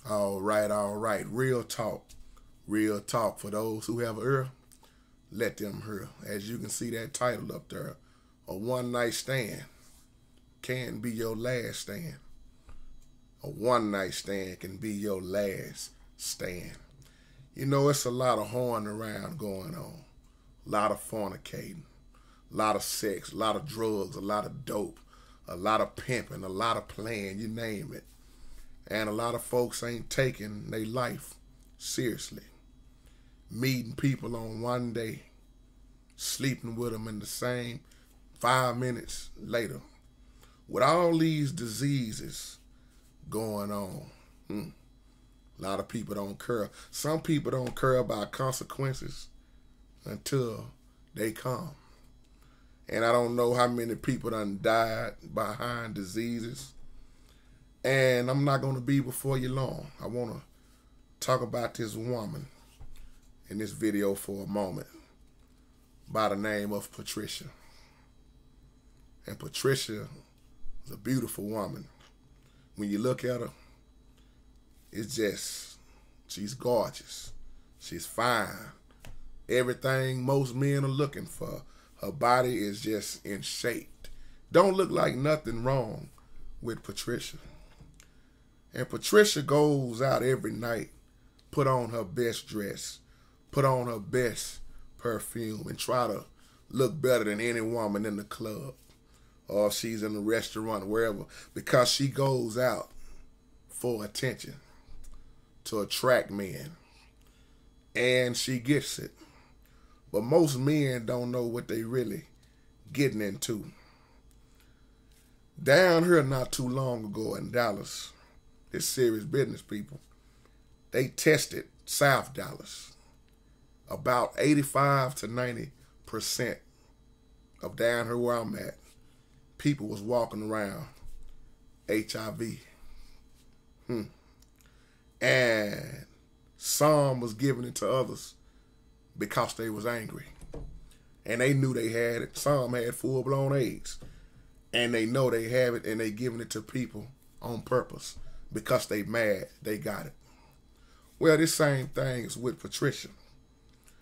All right, all right. Real talk. Real talk. For those who have ear, let them hear. As you can see that title up there, a one night stand can be your last stand. A one night stand can be your last stand. You know, it's a lot of horn around going on. A lot of fornicating, a lot of sex, a lot of drugs, a lot of dope, a lot of pimping, a lot of playing, you name it. And a lot of folks ain't taking their life seriously. Meeting people on one day, sleeping with them in the same 5 minutes later. With all these diseases going on, a lot of people don't care. Some people don't care about consequences until they come. And I don't know how many people done died behind diseases. And I'm not going to be before you long. I want to talk about this woman in this video for a moment by the name of Patricia. And Patricia is a beautiful woman. When you look at her, it's just, she's gorgeous. She's fine. Everything most men are looking for. Her body is just in shape. Don't look like nothing wrong with Patricia. And Patricia goes out every night, put on her best dress, put on her best perfume, and try to look better than any woman in the club or if she's in a restaurant, wherever, because she goes out for attention to attract men. And she gets it. But most men don't know what they really getting into. Down here not too long ago in Dallas, this serious business people, they tested South Dallas. About 85 to 90% of down here where I'm at, people was walking around HIV. And some was giving it to others because they was angry. And they knew they had it. Some had full-blown AIDS. And they know they have it, and they giving it to people on purpose because they mad they got it. Well, this same thing is with Patricia.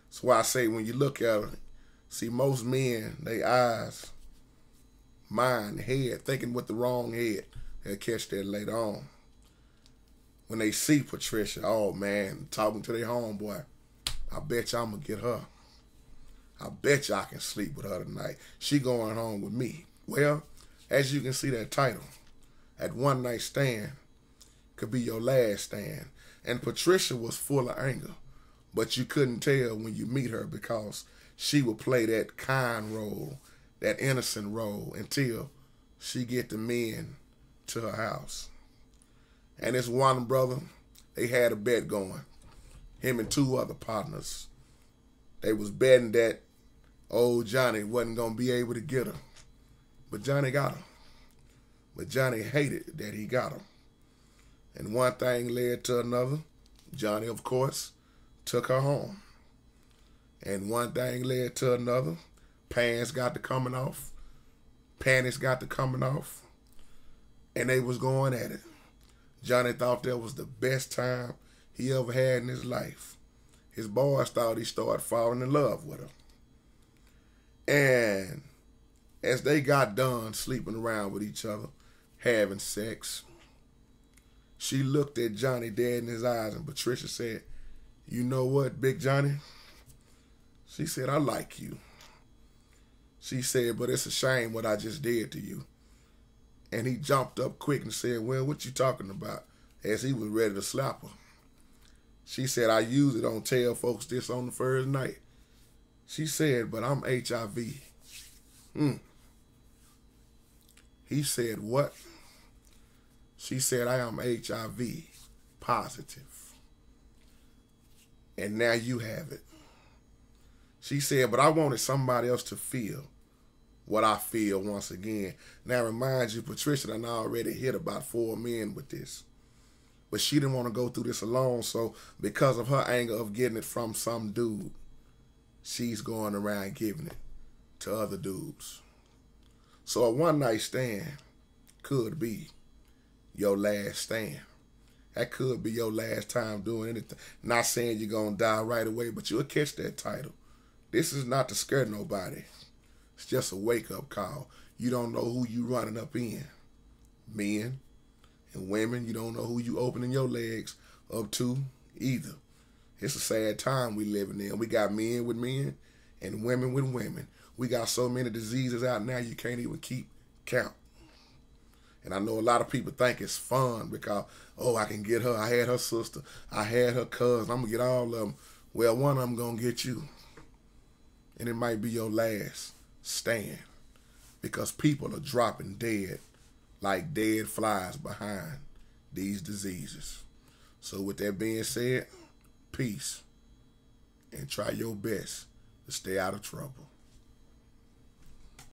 That's why I say when you look at her, see most men, they eyes, mind, head, thinking with the wrong head. They'll catch that later on. When they see Patricia, oh man, talking to their homeboy, I bet you I'm going to get her. I bet you I can sleep with her tonight. She going home with me. Well, as you can see that title, at one night stand could be your last stand. And Patricia was full of anger, but you couldn't tell when you meet her because she would play that kind role, that innocent role until she get the men to her house. And this one brother, they had a bet going. Him and two other partners. They was betting that old Johnny wasn't going to be able to get her. But Johnny got her. But Johnny hated that he got her. And one thing led to another. Johnny, of course, took her home. And one thing led to another. Pants got to coming off. Panties got to coming off. And they was going at it. Johnny thought that was the best time he ever had in his life. His boys thought he started falling in love with her. And as they got done sleeping around with each other, having sex, she looked at Johnny dead in his eyes, and Patricia said, "You know what, Big Johnny?" She said, "I like you." She said, "But it's a shame what I just did to you." And he jumped up quick and said, "Well, what you talking about?" As he was ready to slap her. She said, "I usually don't tell folks this on the first night." She said, "But I'm HIV. He said, "What?" She said, "I am HIV positive. And now you have it." She said, "But I wanted somebody else to feel what I feel once again." Now, remind you, Patricia done already hit about 4 men with this. But she didn't want to go through this alone, so because of her anger of getting it from some dude, she's going around giving it to other dudes. So a one-night stand could be your last stand. That could be your last time doing anything. Not saying you're going to die right away, but you'll catch that title. This is not to scare nobody. It's just a wake-up call. You don't know who you running up in. Men and women, you don't know who you opening your legs up to either. It's a sad time we living in. We got men with men and women with women. We got so many diseases out now you can't even keep count. And I know a lot of people think it's fun because, oh, I can get her. I had her sister. I had her cousin. I'm going to get all of them. Well, one of them going to get you. And it might be your last stand because people are dropping dead like dead flies behind these diseases. So with that being said, peace and try your best to stay out of trouble.